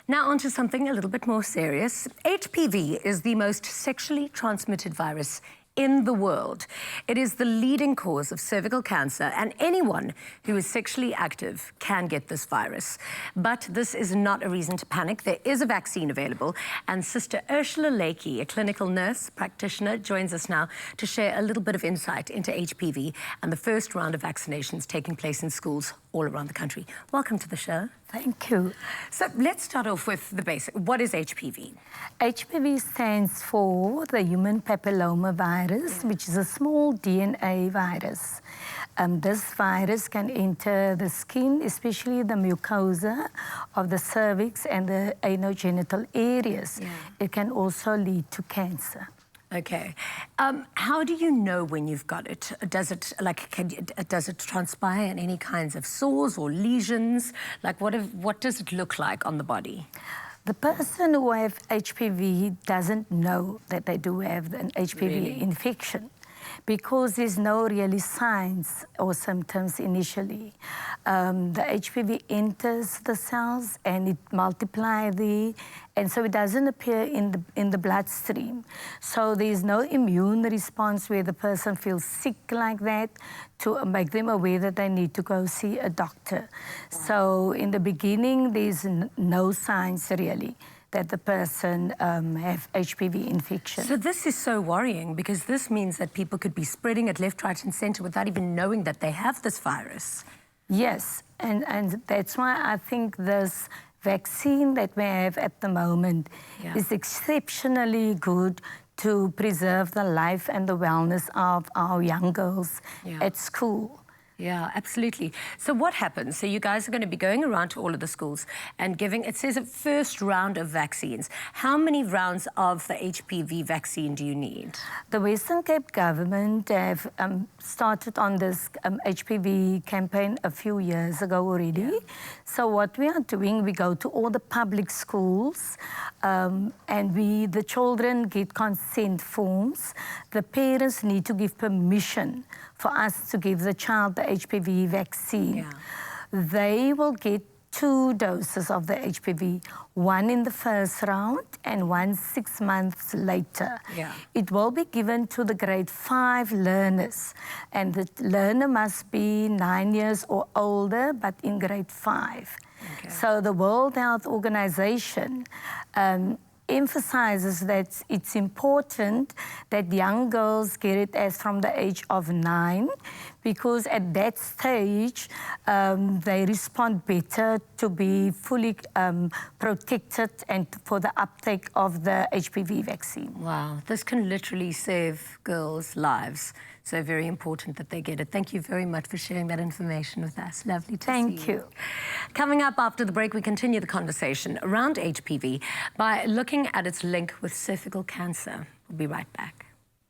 Now on to something a little bit more serious. HPV is the most sexually transmitted virus in the world. It is the leading cause of cervical cancer, and anyone who is sexually active can get this virus. But this is not a reason to panic. There is a vaccine available, and Sister Ursula, a clinical nurse practitioner, joins us now to share a little bit of insight into HPV and the first round of vaccinations taking place in schools all around the country. Welcome to the show. Thank you. So let's start off with the basic. What is HPV? HPV stands for the human papilloma virus, which is a small DNA virus. This virus can enter the skin, especially the mucosa of the cervix and the anogenital areas. Yeah. It can also lead to cancer. Okay. How do you know when you've got it? Does it transpire in any kinds of sores or lesions? Like, what does it look like on the body? The person who has HPV doesn't know that they do have an HPV infection, because there's no really signs or symptoms initially. The HPV enters the cells and it multiplies there, and so it doesn't appear in the bloodstream. So there's no immune response where the person feels sick like that to make them aware that they need to go see a doctor. Wow. So in the beginning, there's no signs really that the person have HPV infection. So this is so worrying, because this means that people could be spreading it left, right and centre without even knowing that they have this virus. Yes, and that's why I think this vaccine that we have at the moment is exceptionally good to preserve the life and the wellness of our young girls at school. Yeah, absolutely. So what happens? So you guys are going to be going around to all of the schools and giving, it says, a first round of vaccines. How many rounds of the HPV vaccine do you need? The Western Cape government have started on this HPV campaign a few years ago already. Yeah. So what we are doing, we go to all the public schools and the children get consent forms. The parents need to give permission for us to give the child the HPV vaccine. Yeah. They will get 2 doses of the HPV, one in the first round and one 6 months later. Yeah. It will be given to the grade 5 learners, and the learner must be 9 years or older, but in grade 5. Okay. So the World Health Organization emphasizes that it's important that young girls get it as from the age of 9, because at that stage they respond better to be fully protected and for the uptake of the HPV vaccine. Wow, this can literally save girls' lives. So very important that they get it. Thank you very much for sharing that information with us. Lovely to see you. Thank you. Coming up after the break, we continue the conversation around HPV by looking at its link with cervical cancer. We'll be right back.